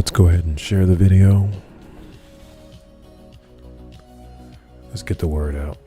Let's go ahead and share the video. Let's get the word out.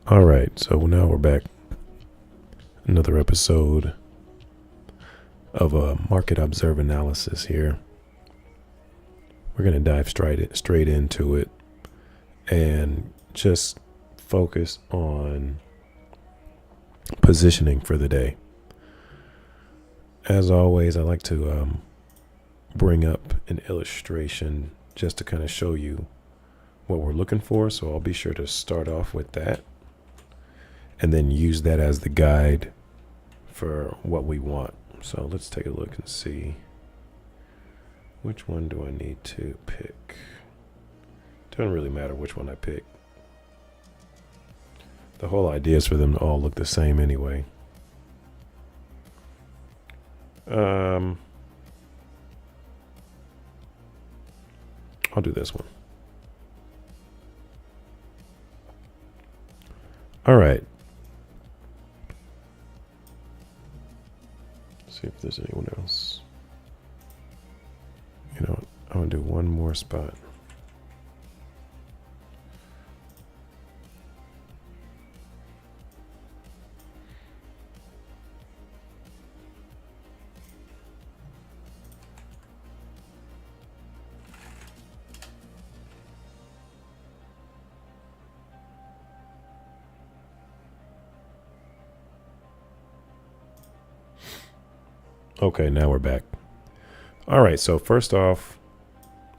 All right, so now we're back. Another episode of a market observe analysis here. We're going to dive straight into it and just focus on positioning for the day. As always, I like to bring up an illustration just to kind of show you what we're looking for. So I'll be sure to start off with that and then use that as the guide for what we want. So let's take a look and see which one do I need to pick. Doesn't really matter which one I pick. The whole idea is for them to all look the same anyway. I'll do this one. All right. See if there's anyone else. You know, I'm gonna do one more spot. Okay, now we're back. All right, so first off,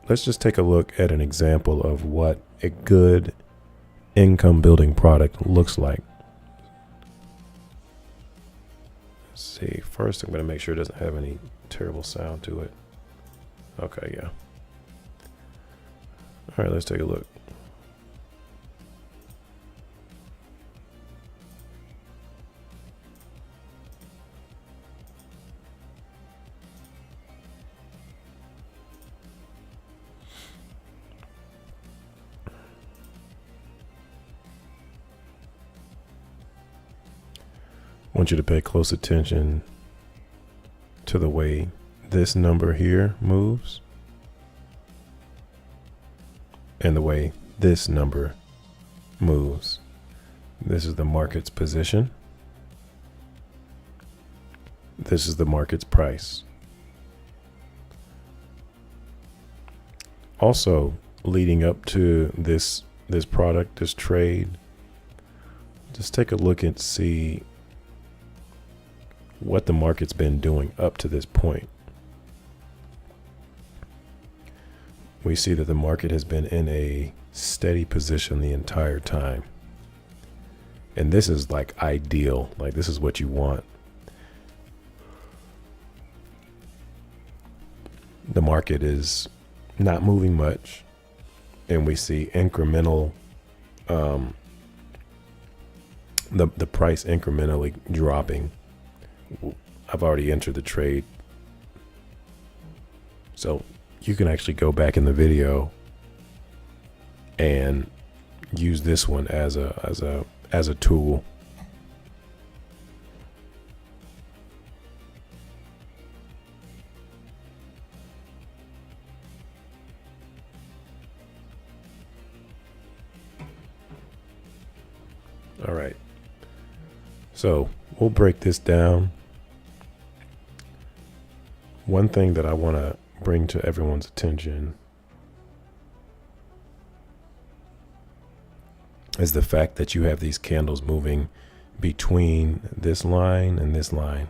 let's just take a look at an example of what a good income building product looks like. Let's see, first I'm going to make sure it doesn't have any terrible sound to it. Okay, yeah. All right, let's take a look. I want you to pay close attention to the way this number here moves and the way this number moves. This is the market's position. This is the market's price. Also, leading up to this product, this trade, just take a look and see what the market's been doing up to this point. We see that the market has been in a steady position the entire time. And this is like ideal, like this is what you want. The market is not moving much, and we see incremental, the price incrementally dropping. I've already entered the trade, so you can actually go back in the video and use this one as a tool. All right. So we'll break this down. One thing that I want to bring to everyone's attention is the fact that you have these candles moving between this line and this line,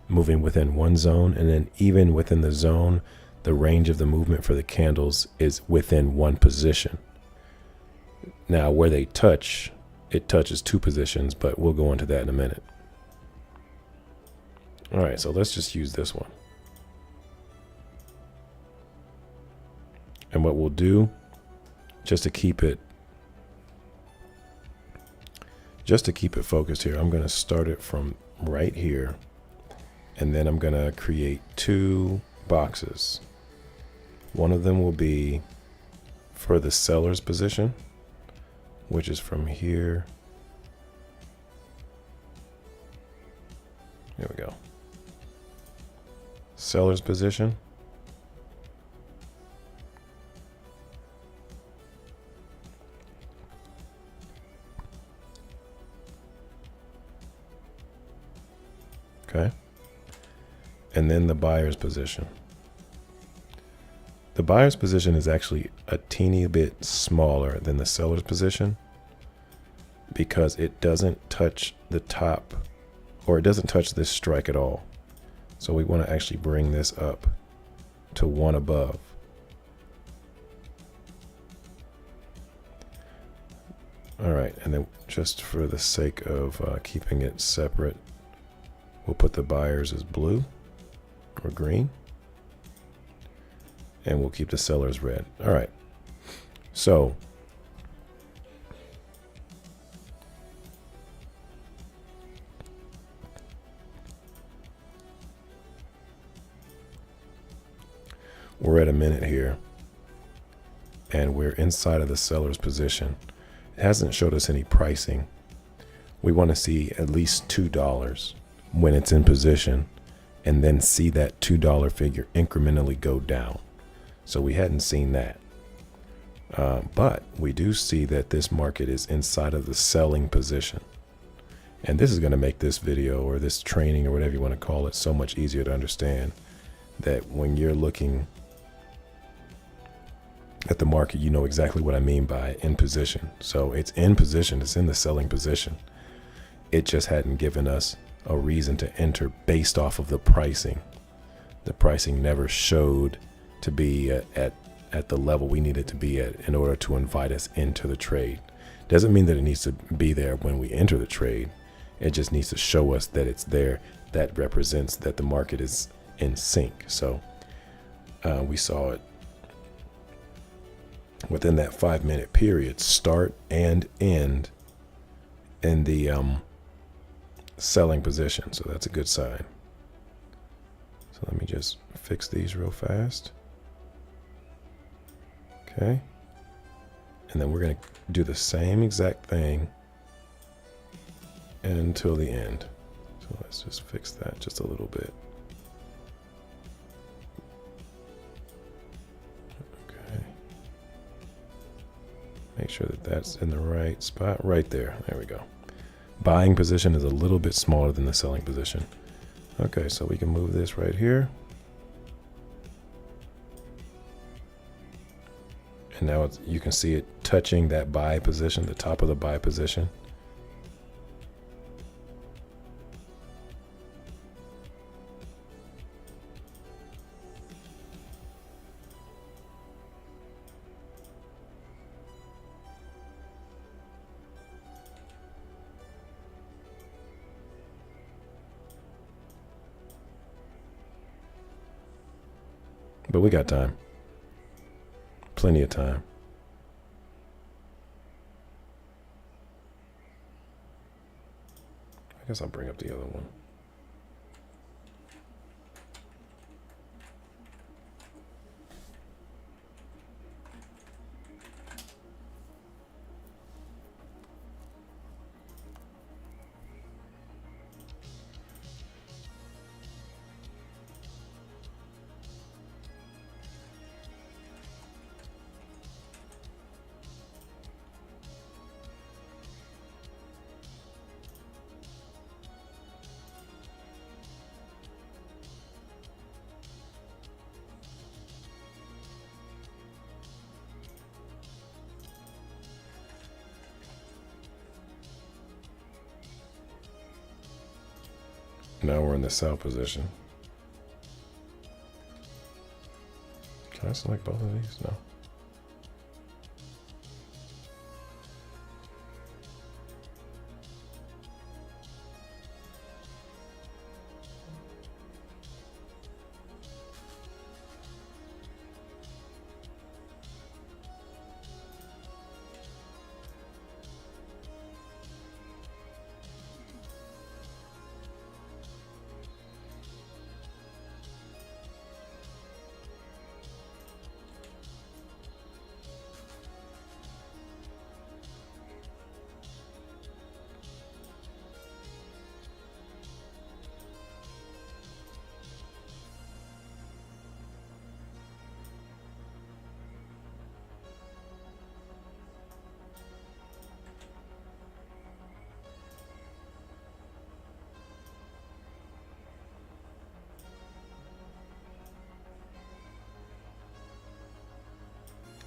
moving within one zone, and then even within the zone, the range of the movement for the candles is within one position. Now, where they touch, it touches two positions, but we'll go into that in a minute. All right, so let's just use this one. And what we'll do, just to keep it focused here, I'm going to start it from right here, and then I'm going to create two boxes. One of them will be for the seller's position, which is from here. There we go. Seller's position. Okay. And then the buyer's position. The buyer's position is actually a teeny bit smaller than the seller's position because it doesn't touch the top, or it doesn't touch this strike at all. So we want to actually bring this up to one above. All right, and then just for the sake of keeping it separate, we'll put the buyers as blue or green, and we'll keep the sellers red. All right, so we're at a minute here, and we're inside of the seller's position. It hasn't showed us any pricing. We want to see at least $2 when it's in position, and then see that $2 figure incrementally go down. So we hadn't seen that. But we do see that this market is inside of the selling position. And this is going to make this video, or this training, or whatever you want to call it, so much easier to understand, that when you're looking at the market, you know exactly what I mean by in position. So it's in position, it's in the selling position. It just hadn't given us a reason to enter based off of the pricing. The pricing never showed to be at the level we need it to be at in order to invite us into the trade. Doesn't mean that it needs to be there when we enter the trade. It just needs to show us that it's there. That represents that the market is in sync. So we saw it within that 5-minute period, start and end in the selling position. So that's a good sign. So let me just fix these real fast. Okay. And then we're going to do the same exact thing until the end. So let's just fix that just a little bit. Okay. Make sure that that's in the right spot right there. There we go. Buying position is a little bit smaller than the selling position. Okay, so we can move this right here. And now you can see it touching that buy position, the top of the buy position. But we got time. Plenty of time. I guess I'll bring up the other one. Now we're in the sell position. Can I select both of these? No.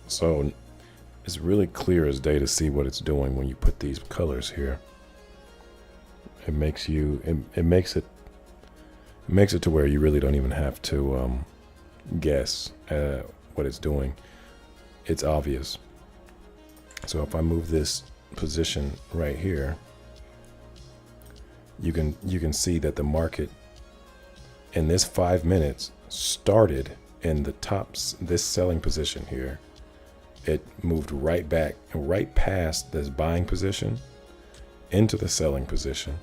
So it's really clear as day to see what it's doing when you put these colors here. It makes you, it makes it to where you really don't even have to guess what it's doing. It's obvious. So if I move this position right here, you can see that the market in this 5 minutes started in the tops, this selling position here. It moved right back, right past this buying position into the selling position,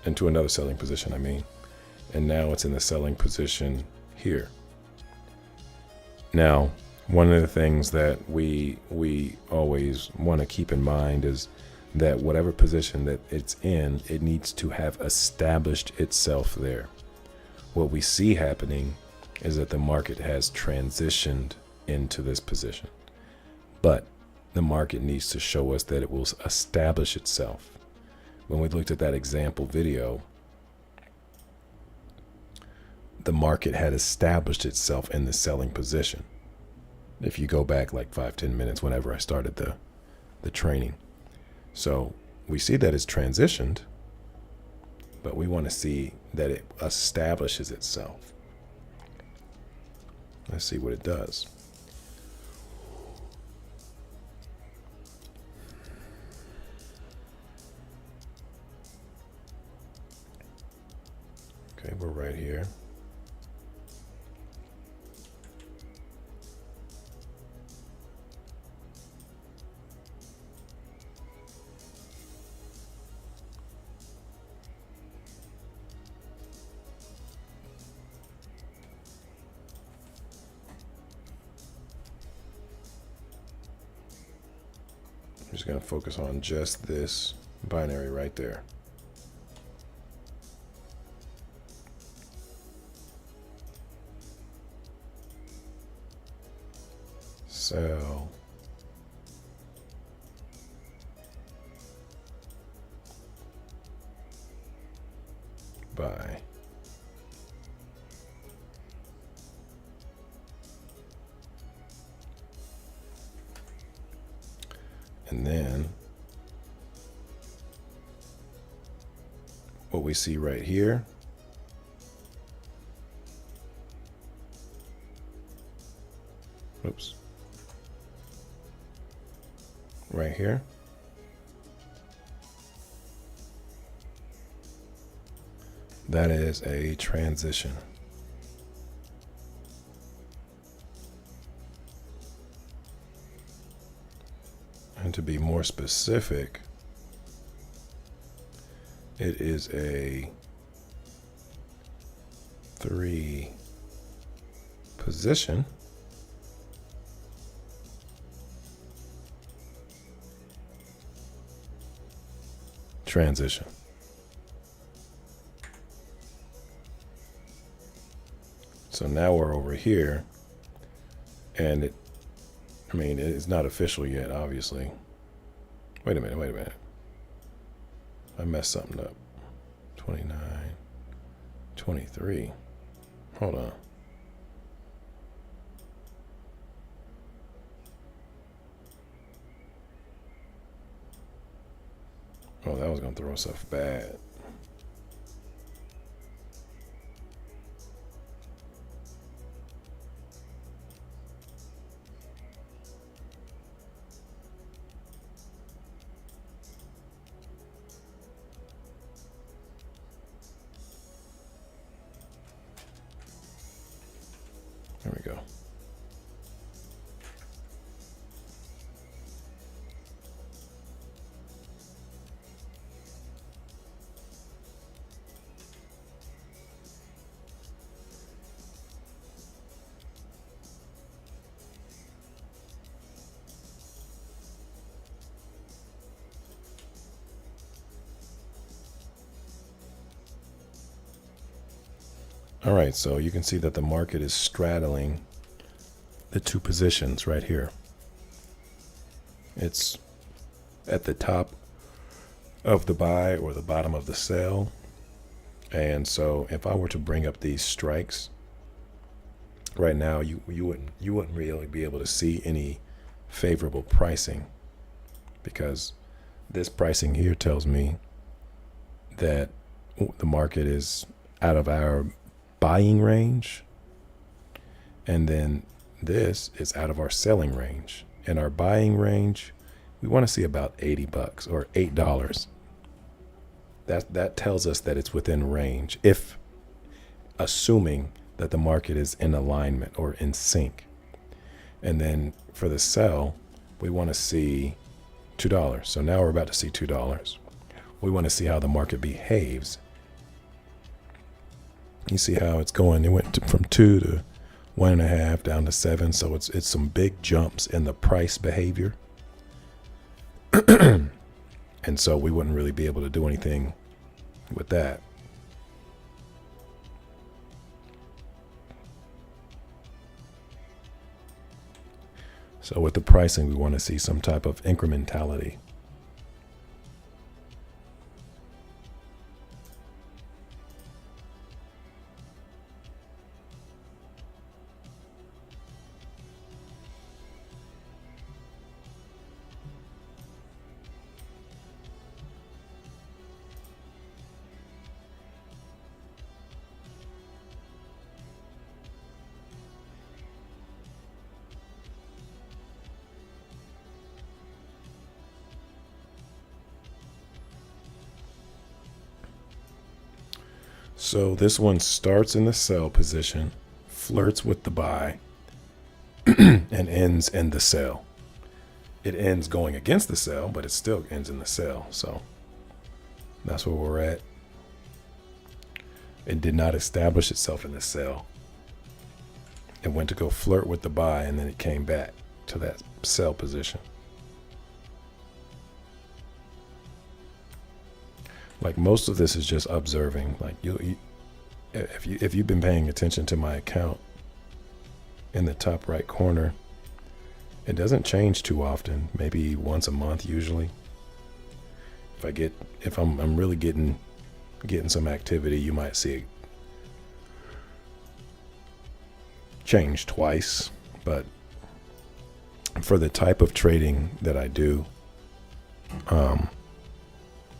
into another selling position, I mean. And now it's in the selling position here. Now, one of the things that we always want to keep in mind is that whatever position that it's in, it needs to have established itself there. What we see happening is that the market has transitioned into this position. But the market needs to show us that it will establish itself. When we looked at that example video, the market had established itself in the selling position. If you go back like 5-10 minutes, whenever I started the training. So we see that it's transitioned, but we want to see that it establishes itself. Let's see what it does. Okay, we're right here. I'm just going to focus on just this binary right there. Sell. Buy. And then what we see right here right here, that is a transition. And to be more specific, it is a 3 position transition. So now we're over here, and it's not official yet, obviously. Wait a minute. I messed something up. 29, 23. Hold on. Oh, that was going to throw us off bad. All right, so you can see that the market is straddling the two positions right here. It's at the top of the buy or the bottom of the sell. And so if I were to bring up these strikes right now, you wouldn't really be able to see any favorable pricing, because this pricing here tells me that the market is out of our buying range, and then this is out of our selling range. And our buying range, we want to see about $80 or $8. That tells us that it's within range, if assuming that the market is in alignment or in sync. And then for the sell, we want to see $2. So now we're about to see $2. We want to see how the market behaves. You see how it's going. It went from 2 to 1.5 down to 7. So it's some big jumps in the price behavior. And so we wouldn't really be able to do anything with that. So with the pricing, we want to see some type of incrementality. So this one starts in the sell position, flirts with the buy, and ends in the sell. It ends going against the sell, but it still ends in the sell. So that's where we're at. It did not establish itself in the sell. It went to go flirt with the buy, and then it came back to that sell position. Like, most of this is just observing. Like, if you've been paying attention to my account, in the top right corner, it doesn't change too often. Maybe once a month usually. If I'm really getting some activity, you might see it change twice. But for the type of trading that I do,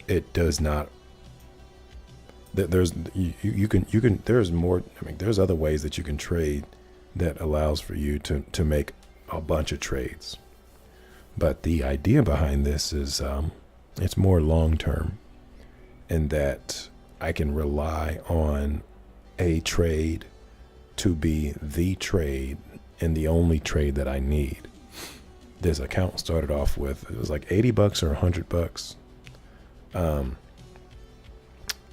it does not. There's more. I mean, there's other ways that you can trade that allows for you to make a bunch of trades. But the idea behind this is it's more long term, in that I can rely on a trade to be the trade and the only trade that I need. This account started off with, it was like $80 or $100.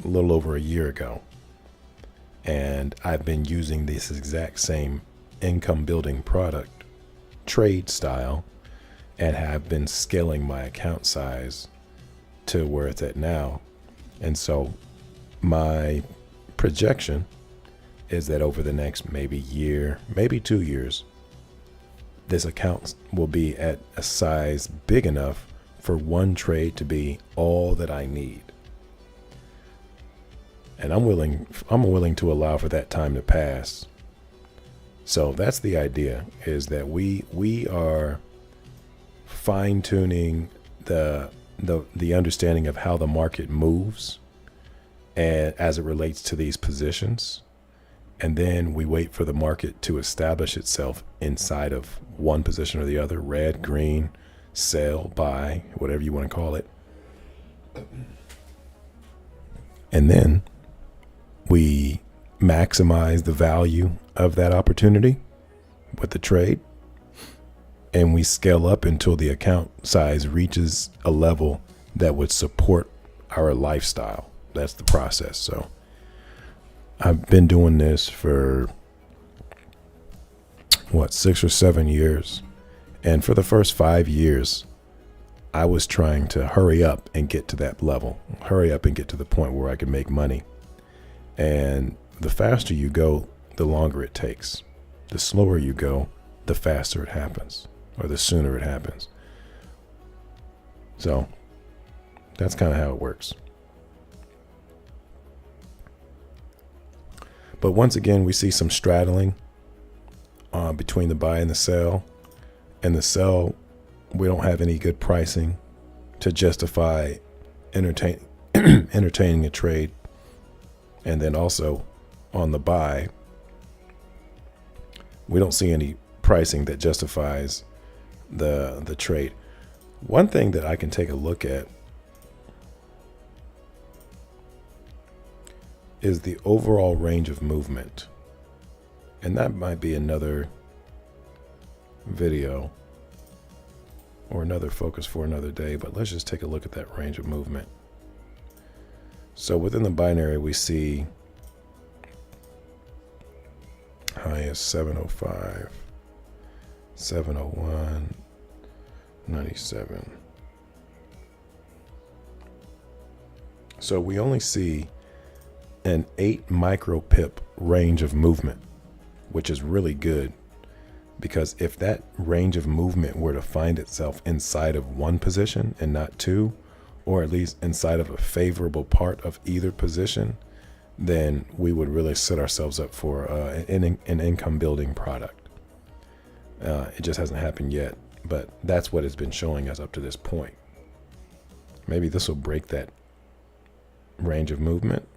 A little over a year ago, and I've been using this exact same income building product trade style, and have been scaling my account size to where it's at now. And so my projection is that over the next maybe year, maybe 2 years, this account will be at a size big enough for one trade to be all that I need. And I'm willing to allow for that time to pass. So that's the idea, is that we are fine-tuning the understanding of how the market moves, and as it relates to these positions. And then we wait for the market to establish itself inside of one position or the other, red, green, sell, buy, whatever you want to call it. And then we maximize the value of that opportunity with the trade, and we scale up until the account size reaches a level that would support our lifestyle. That's the process. So I've been doing this for 6 or 7 years. And for the first 5 years, I was trying to hurry up and get to that level, hurry up and get to the point where I could make money. And the faster you go, the longer it takes. The slower you go, the faster it happens, or the sooner it happens. So that's kind of how it works. But once again, we see some straddling between the buy and the sell. And the sell, we don't have any good pricing to justify entertaining a trade. And then also on the buy, we don't see any pricing that justifies the trade. One thing that I can take a look at is the overall range of movement. And that might be another video or another focus for another day, but let's just take a look at that range of movement. So within the binary, we see high as 705, 701, 97. So we only see an 8 micropip range of movement, which is really good, because if that range of movement were to find itself inside of one position and not two, or at least inside of a favorable part of either position, then we would really set ourselves up for an income building product. It just hasn't happened yet, but that's what it's been showing us up to this point. Maybe this will break that range of movement.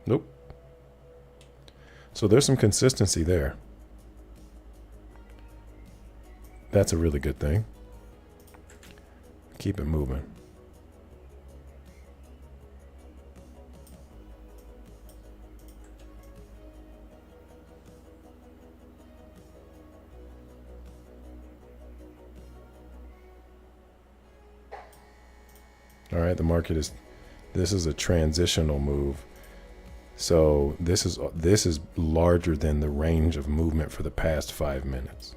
Nope. So there's some consistency there. That's a really good thing. Keep it moving. All right, the market is, this is a transitional move. So this is larger than the range of movement for the past 5 minutes.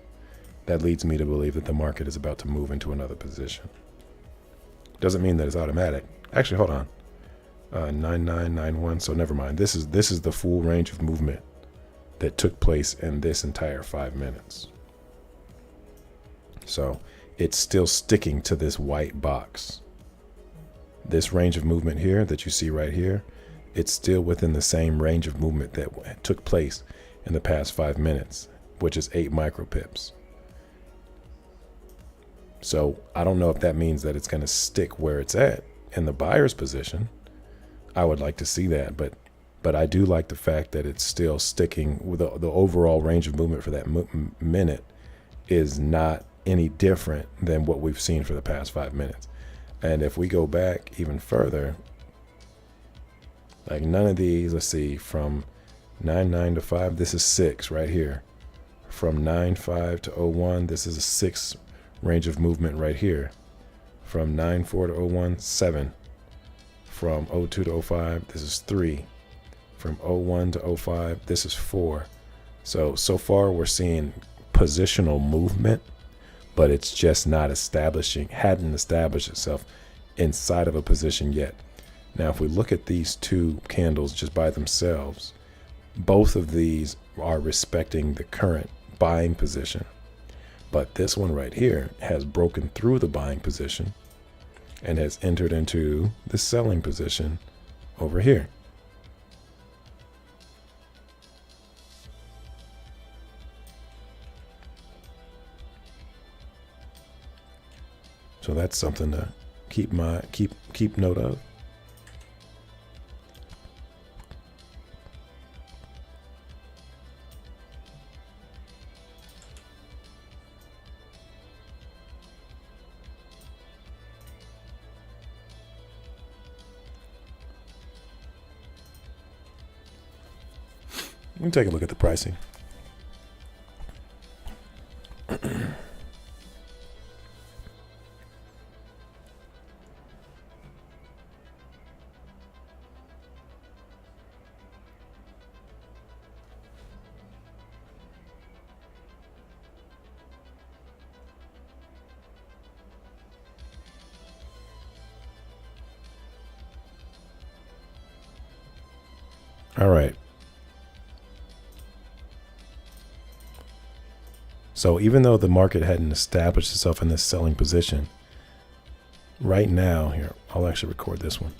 That leads me to believe that the market is about to move into another position. Doesn't mean that it's automatic. Actually, hold on. 9991. So never mind. This is the full range of movement that took place in this entire 5 minutes. So it's still sticking to this white box. This range of movement here that you see right here, it's still within the same range of movement that took place in the past 5 minutes, which is 8 micropips. So I don't know if that means that it's going to stick where it's at in the buyer's position. I would like to see that, but I do like the fact that it's still sticking with the overall range of movement for that minute is not any different than what we've seen for the past 5 minutes. And if we go back even further, like none of these, let's see, from 99 to 5, this is 6 right here. From 95 to 01, this is a 6 range of movement right here. From 94 to 01, 7. From 02 to 05, this is 3. From 01 to 05, this is 4. So far we're seeing positional movement, but it's just not hadn't established itself inside of a position yet. Now, if we look at these two candles just by themselves, both of these are respecting the current buying position. But this one right here has broken through the buying position and has entered into the selling position over here. So that's something to keep note of. Let me take a look at the pricing. All right. So even though the market hadn't established itself in this selling position, right now, here, I'll actually record this one.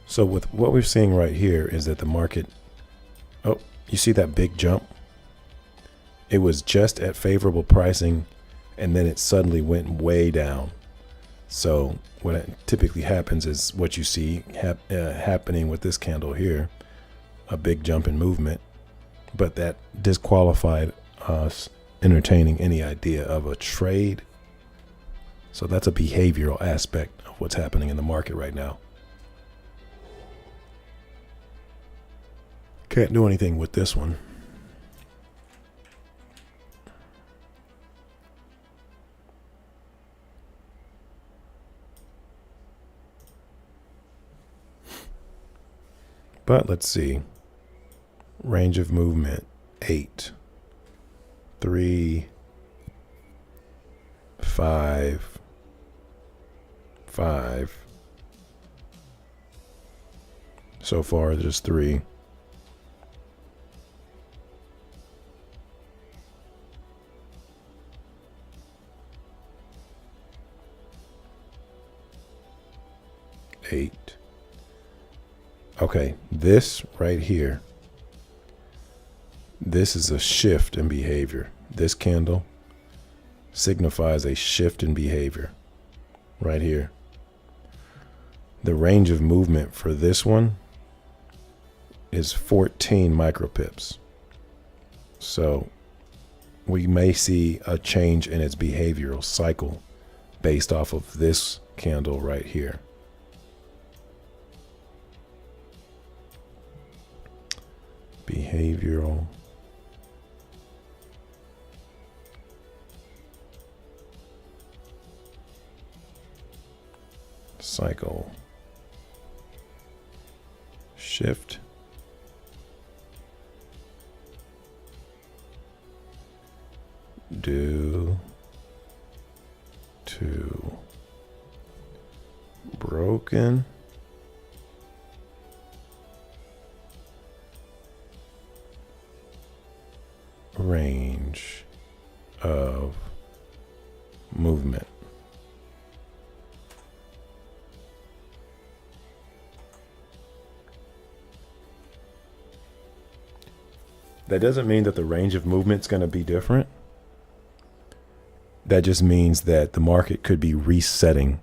So with what we're seeing right here is that the market, oh, you see that big jump? It was just at favorable pricing, and then it suddenly went way down. So what typically happens is what you see happening with this candle here, a big jump in movement, but that disqualified us entertaining any idea of a trade. So that's a behavioral aspect of what's happening in the market right now. Can't do anything with this one. But let's see. Range of movement 8, 3, 5, 5. So far, just 3. Eight. Okay, this right here, this is a shift in behavior. This candle signifies a shift in behavior right here. The range of movement for this one is 14 micropips. So we may see a change in its behavioral cycle based off of this candle right here. Behavioral cycle shift due to broken range of movement. That doesn't mean that the range of movement is going to be different. That just means that the market could be resetting,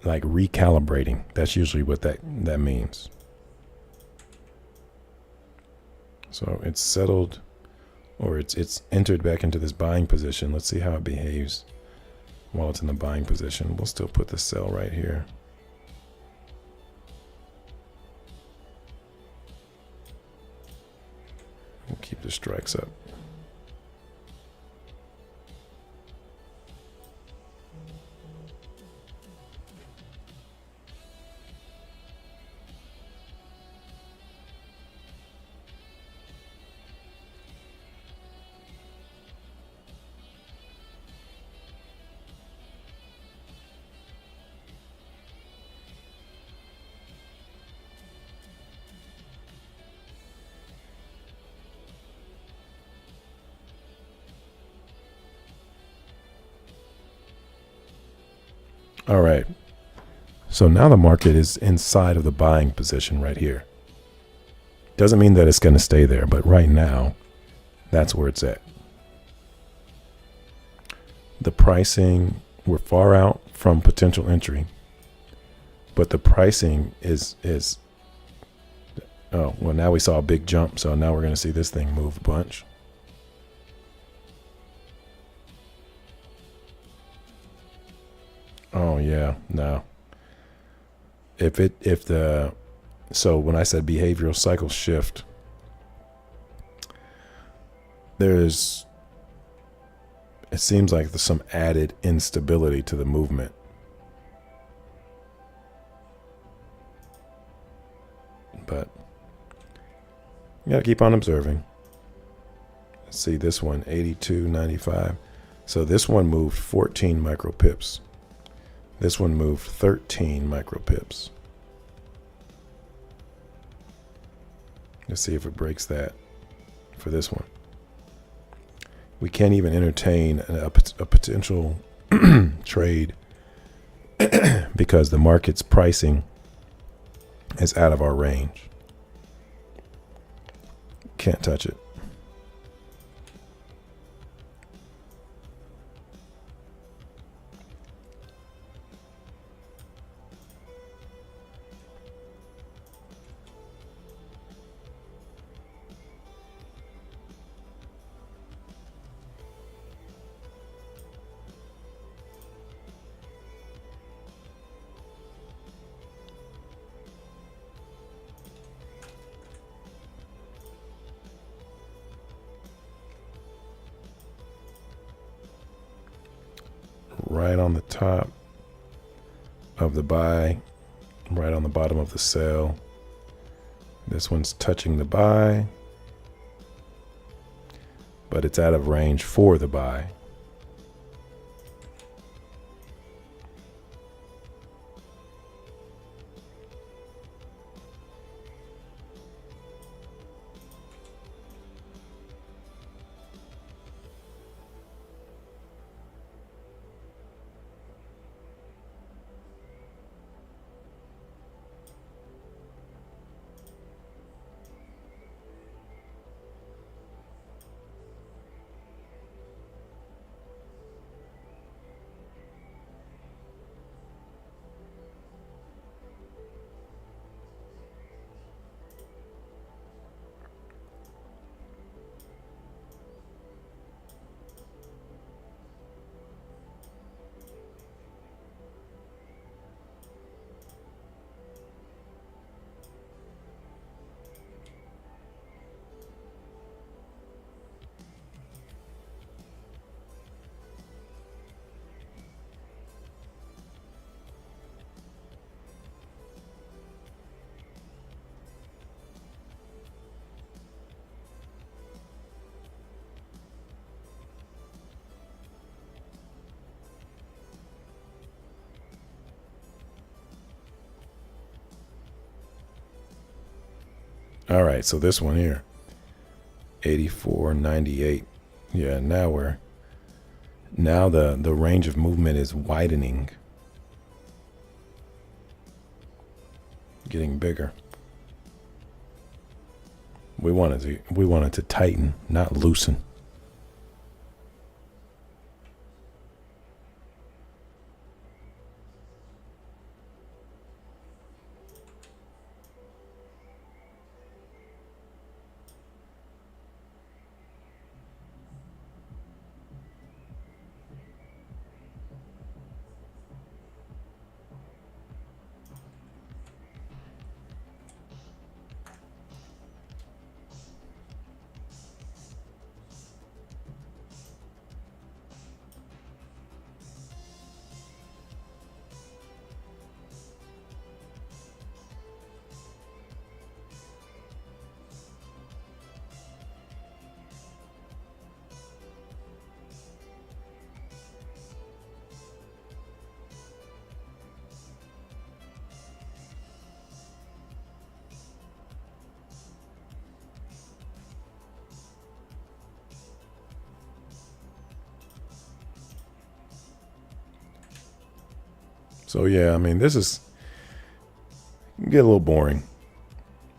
like recalibrating. That's usually what that means. So it's settled, or it's entered back into this buying position. Let's see how it behaves while it's in the buying position. We'll still put the sell right here. We'll keep the strikes up. All right, so now the market is inside of the buying position right here. Doesn't mean that it's going to stay there, but right now, that's where it's at. The pricing, we're far out from potential entry, but the pricing is oh, well, now we saw a big jump, so now we're going to see this thing move a bunch. Oh yeah, no. So when I said behavioral cycle shift, it seems like there's some added instability to the movement. But you gotta keep on observing. Let's see this one, 82.95. So this one moved 14 micro pips. This one moved 13 micropips. Let's see if it breaks that for this one. We can't even entertain a potential trade because the market's pricing is out of our range. Can't touch it. Right on the top of the buy, right on the bottom of the sell. This one's touching the buy, but it's out of range for the buy. All right, so this one here, 84.98. Yeah, now the range of movement is widening, getting bigger. We want it to tighten, not loosen. So yeah, I mean, this is get a little boring,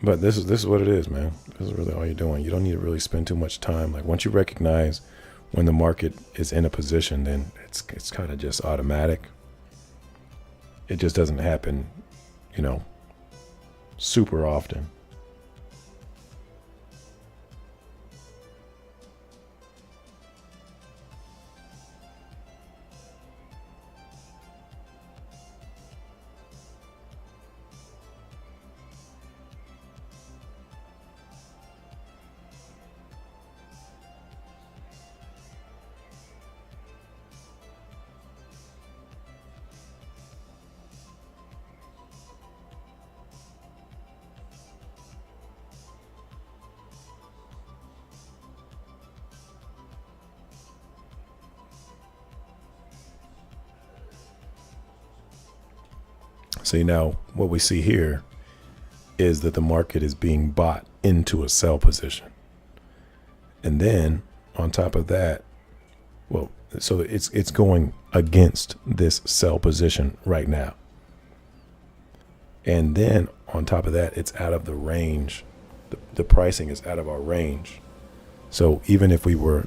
but this is what it is, man. This is really all you're doing. You don't need to really spend too much time. Like once you recognize when the market is in a position, then it's kind of just automatic. It just doesn't happen, super often. See, now what we see here is that the market is being bought into a sell position. And then on top of that, well, so it's going against this sell position right now. And then on top of that, it's out of the range. The pricing is out of our range. So even if we were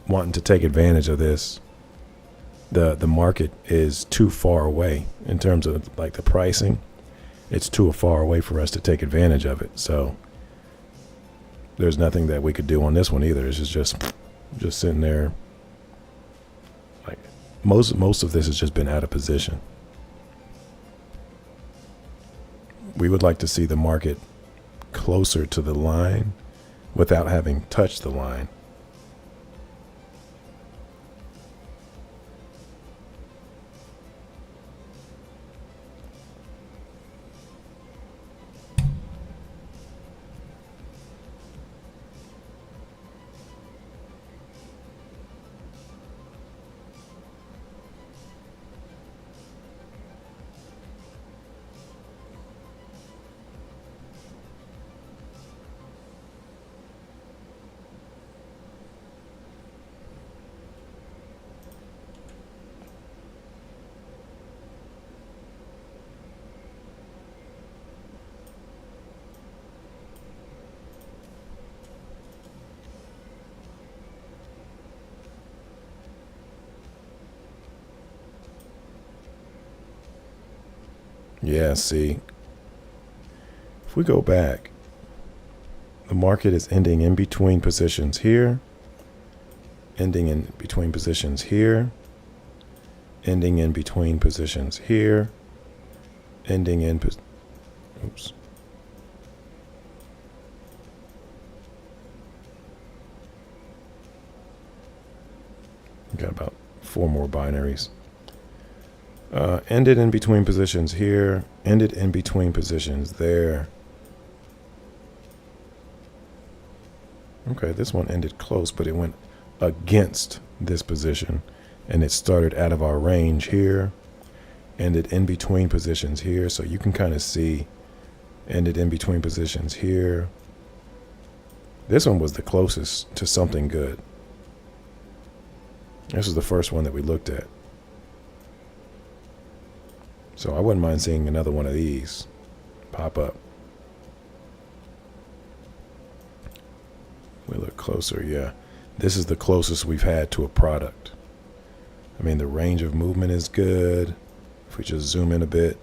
wanting to take advantage of this, the market is too far away in terms of like the pricing. It's too far away for us to take advantage of it. So there's nothing that we could do on this one either. It's just sitting there. Like most of this has just been out of position. We would like to see the market closer to the line without having touched the line. Yeah, see, if we go back, the market is ending in between positions here, ending in between positions here, ending in between positions here, ending in, oops. Got about 4 more binaries. Ended in between positions here, ended in between positions there. Okay, this one ended close, but it went against this position, and it started out of our range here, ended in between positions here. So you can kind of see, ended in between positions here. This one was the closest to something good. This was the first one that we looked at. So I wouldn't mind seeing another one of these pop up. We look closer, yeah. This is the closest we've had to a product. I mean, the range of movement is good. If we just zoom in a bit,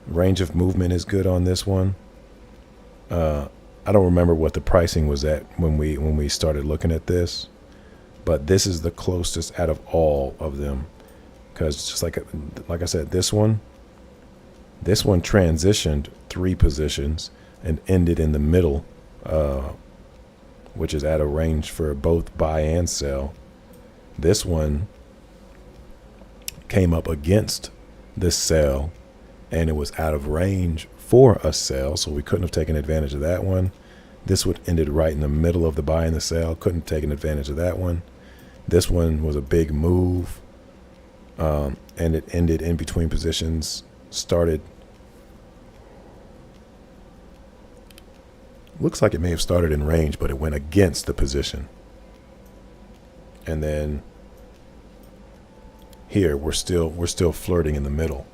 range of movement is good on this one. I don't remember what the pricing was at when we started looking at this, but this is the closest out of all of them. Because just like I said, this one transitioned 3 positions and ended in the middle, which is out of range for both buy and sell. This one came up against this sell, and it was out of range for a sell, so we couldn't have taken advantage of that one. This one ended right in the middle of the buy and the sell. Couldn't have taken advantage of that one. This one was a big move. And it ended in between positions, looks like it may have started in range, but it went against the position. And then here we're still flirting in the middle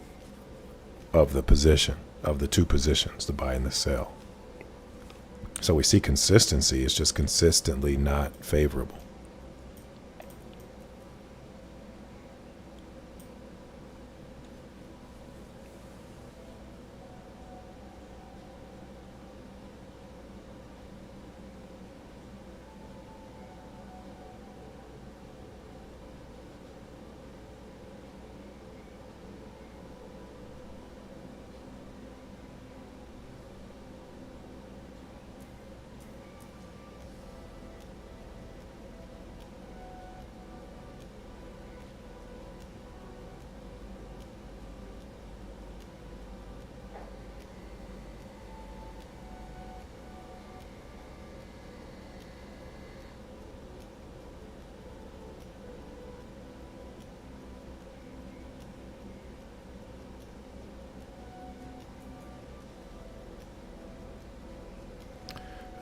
of the position, of the 2 positions, the buy and the sell. So we see consistency. It's just consistently not favorable.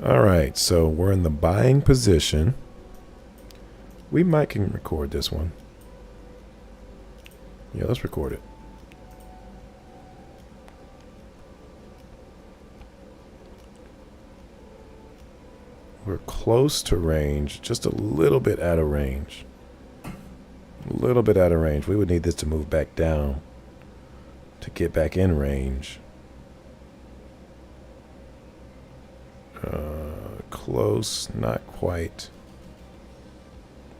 All right, so we're in the buying position. We might can record this one. Yeah, let's record it. We're close to range, just a little bit out of range. A little bit out of range. We would need this to move back down to get back in range. Close, not quite.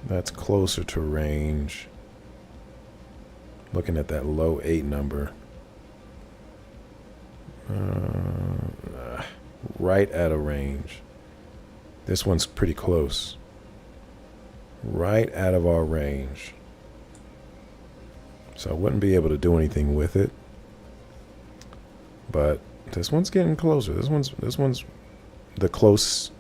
That's closer to range. Looking at that low 8 number. Right out of range. This one's pretty close. Right out of our range. So I wouldn't be able to do anything with it. But this one's getting closer. This one's the close,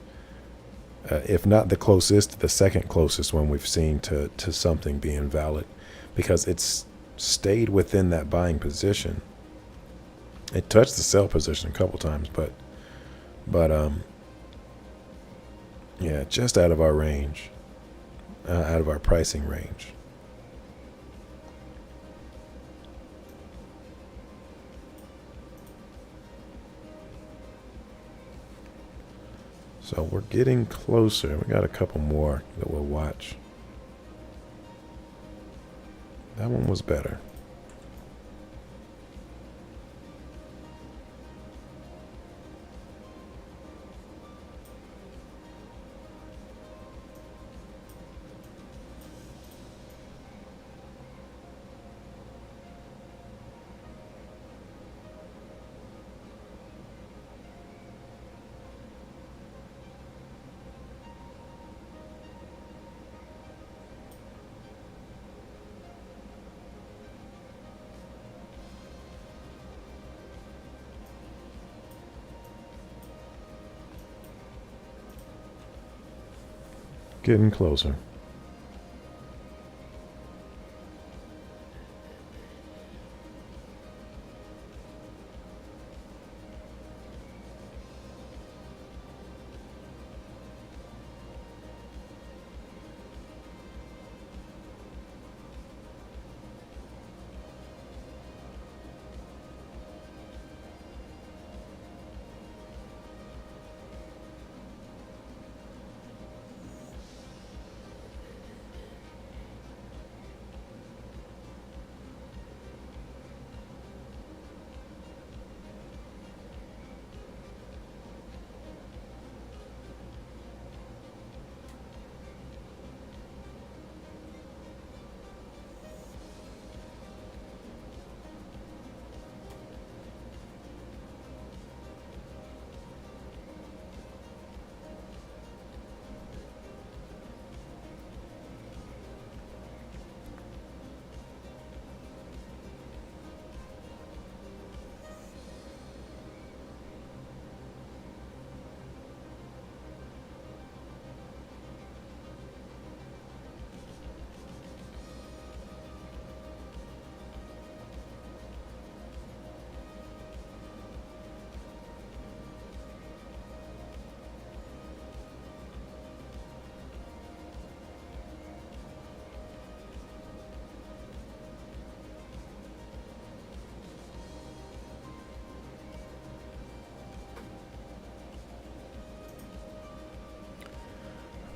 if not the closest, the second closest one we've seen to something being valid, because it's stayed within that buying position. It touched the sell position a couple times, but yeah, just out of our range, out of our pricing range. So we're getting closer. We got a couple more that we'll watch. That one was better. Getting closer.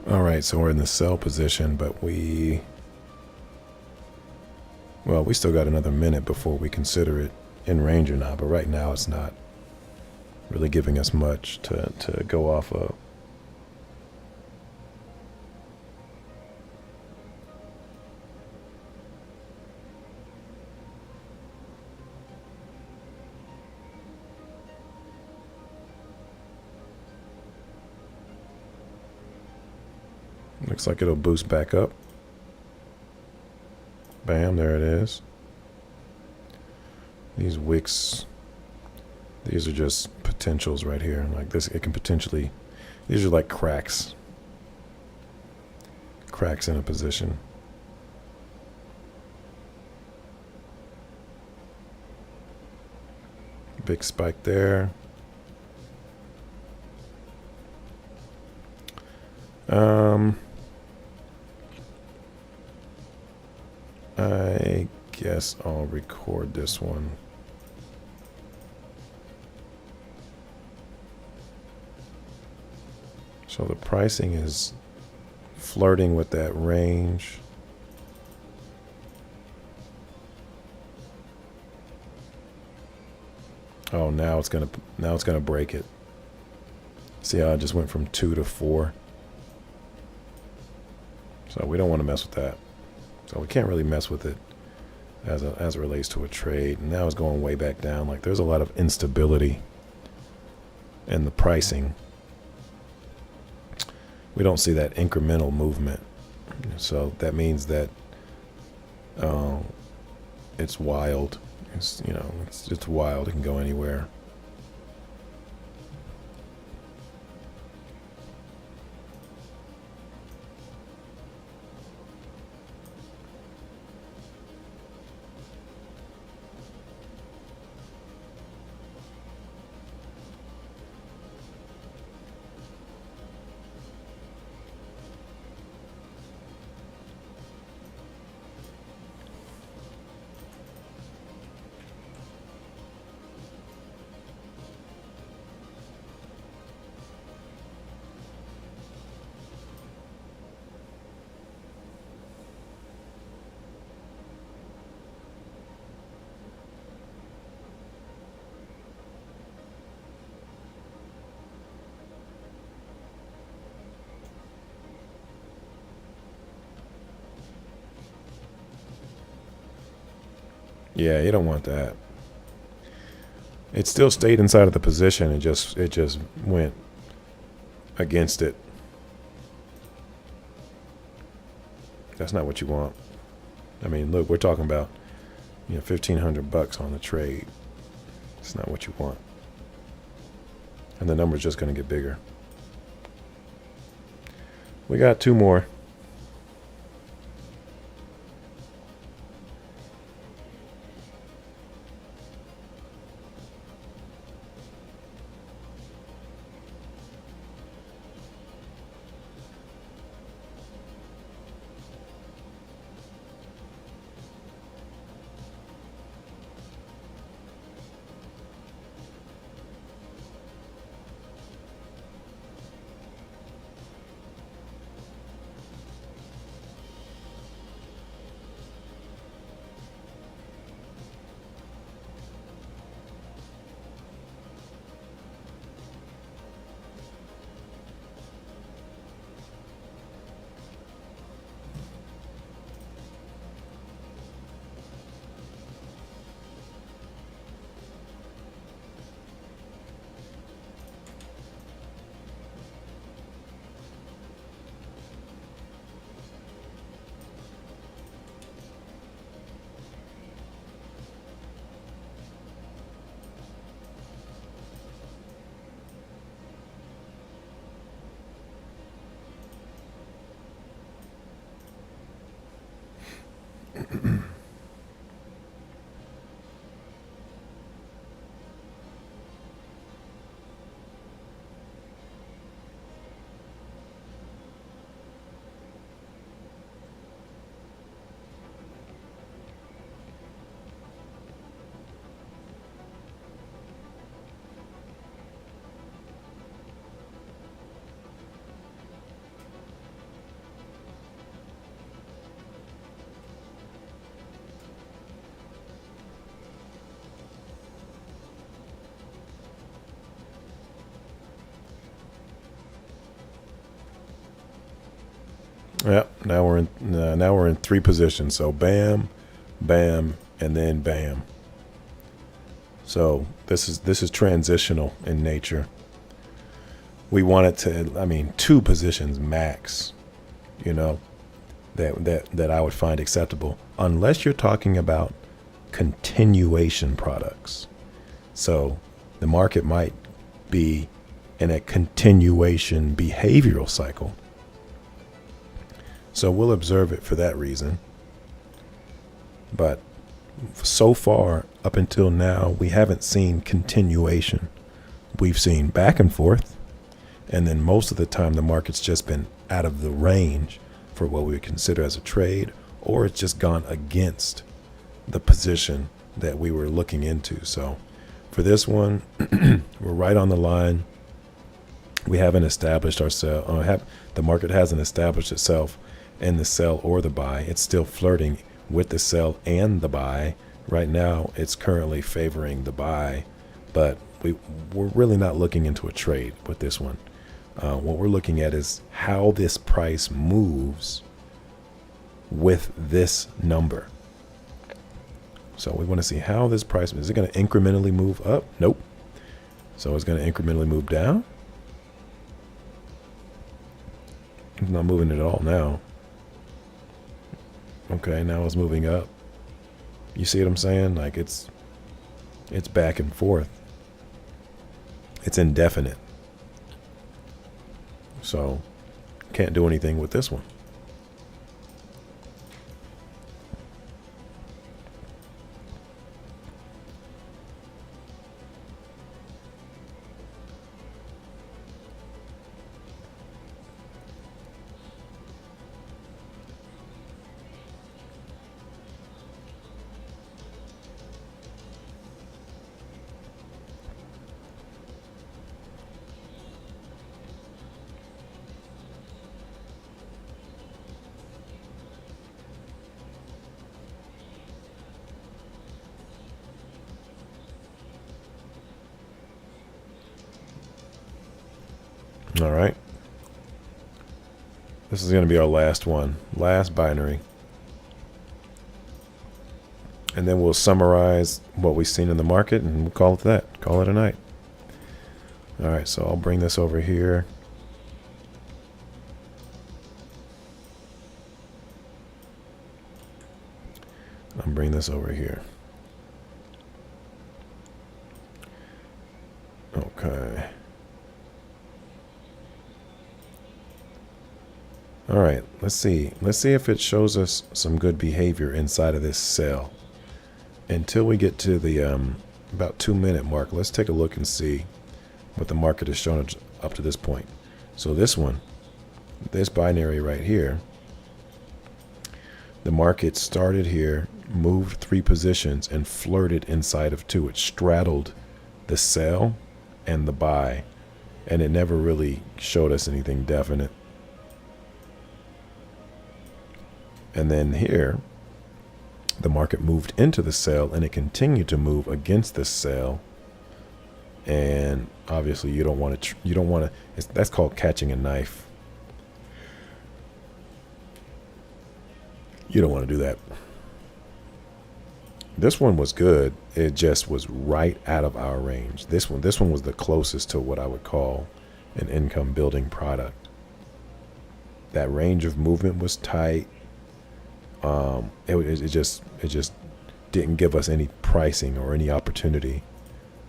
All right, so we're in the sell position, but we still got another minute before we consider it in range or not. But right now, it's not really giving us much to go off of. Looks like it'll boost back up. Bam, there it is. These wicks, these are just potentials right here. Like this, it can potentially, these are like cracks. Cracks in a position. Big spike there. I guess I'll record this one. So the pricing is flirting with that range. Oh, now it's gonna break it. See how I just went from 2 to 4? So we don't want to mess with that. So we can't really mess with it as it relates to a trade. And now it's going way back down. Like there's a lot of instability in the pricing. We don't see that incremental movement. So that means that it's wild. It's, you know, it's wild. It can go anywhere. Yeah, you don't want that. It still stayed inside of the position. It just went against it. That's not what you want. I mean, look, we're talking about, you know, $1,500 on the trade. It's not what you want. And the number's just going to get bigger. We got 2 more. Yep. Now we're in 3 positions. So bam, bam, and then bam. So this is transitional in nature. We want it to, I mean, 2 positions max, you know, that I would find acceptable, unless you're talking about continuation products. So the market might be in a continuation behavioral cycle. So we'll observe it for that reason. But so far, up until now, we haven't seen continuation. We've seen back and forth. And then most of the time, the market's just been out of the range for what we would consider as a trade, or it's just gone against the position that we were looking into. So for this one, we're right on the line. We haven't established ourselves, the market hasn't established itself in the sell or the buy. It's still flirting with the sell and the buy. Right now, it's currently favoring the buy, but we're really not looking into a trade with this one. What we're looking at is how this price moves with this number. So we want to see how this price, is it going to incrementally move up? Nope. So it's going to incrementally move down. It's not moving at all now. Okay, now it's moving up. You see what I'm saying? Like it's back and forth. It's indefinite. So can't do anything with this one. All right. This is going to be our last one, last binary. And then we'll summarize what we've seen in the market and we'll call it that. Call it a night. All right, so I'll bring this over here. I'll bring this over here. Okay. All right, let's see. Let's see if it shows us some good behavior inside of this sell. Until we get to the about 2-minute mark, let's take a look and see what the market has shown up to this point. So this one, this binary right here, the market started here, moved 3 positions, and flirted inside of 2. It straddled the sell and the buy, and it never really showed us anything definite. And then here, the market moved into the sell and it continued to move against the sell. And obviously you don't want to, that's called catching a knife. You don't want to do that. This one was good. It just was right out of our range. This one was the closest to what I would call an income building product. That range of movement was tight. It just didn't give us any pricing or any opportunity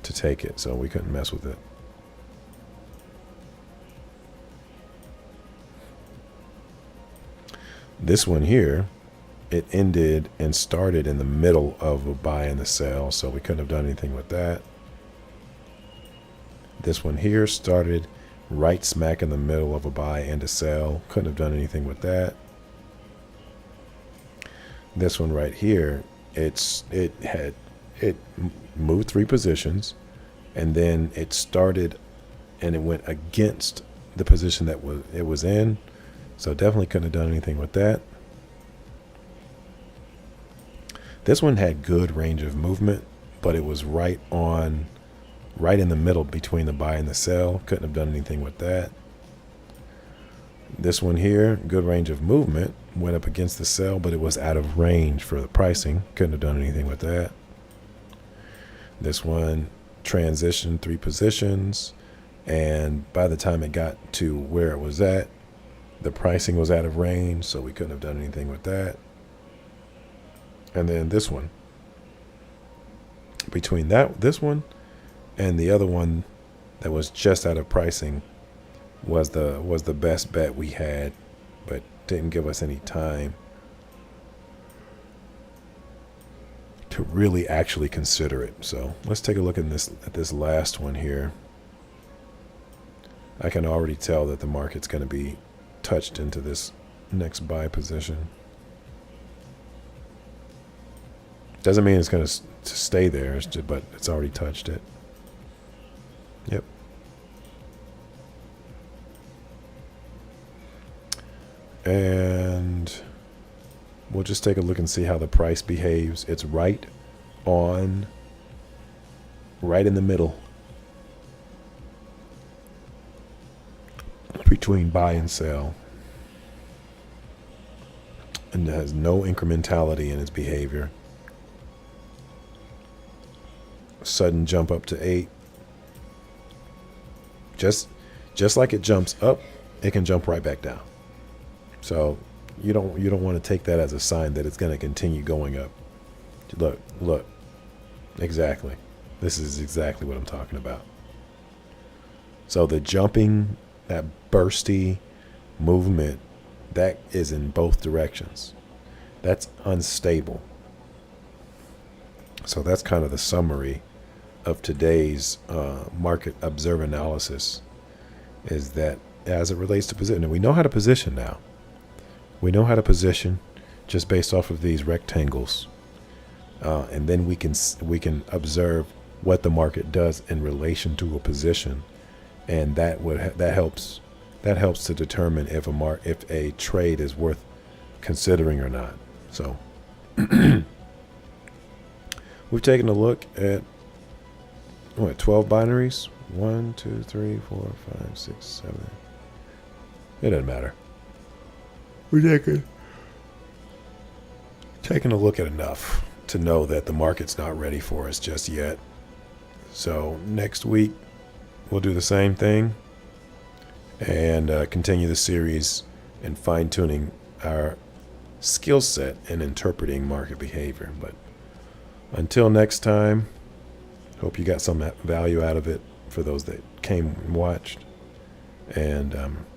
to take it, so we couldn't mess with it. This one here, it ended and started in the middle of a buy and the sell, so we couldn't have done anything with that. This one here started right smack in the middle of a buy and a sell, couldn't have done anything with that. This one right here, it moved 3 positions, and then it started and it went against the position that it was in, so definitely couldn't have done anything with that. This one had good range of movement, but it was right in the middle between the buy and the sell. Couldn't have done anything with that. This one here, good range of movement, went up against the sell, but it was out of range for the pricing. Couldn't have done anything with that. This one transitioned 3 positions, and by the time it got to where it was at, the pricing was out of range, so we couldn't have done anything with that. And then this one, between this one and the other one that was just out of pricing, was the best bet we had, but didn't give us any time to really actually consider it. So let's take a look at this last one here. I can already tell that the market's going to be touched into this next buy position. Doesn't mean it's going to stay there, but it's already touched it. Yep. And we'll just take a look and see how the price behaves. It's right in the middle between buy and sell. And it has no incrementality in its behavior. Sudden jump up to 8. Just like it jumps up, it can jump right back down. So you don't want to take that as a sign that it's going to continue going up. Look. Exactly. This is exactly what I'm talking about. So the jumping, that bursty movement, that is in both directions. That's unstable. So that's kind of the summary of today's market observe analysis, is that as it relates to position, we know how to position now. We know how to position just based off of these rectangles, and then we can observe what the market does in relation to a position, and that helps to determine if a trade is worth considering or not. So we've taken a look at 12 binaries. 1, 2, 3, 4, 5, 6, 7. It doesn't matter. We're taking a look at enough to know that the market's not ready for us just yet. So next week we'll do the same thing and continue the series and fine-tuning our skill set in interpreting market behavior. But until next time, hope you got some value out of it for those that came and watched. And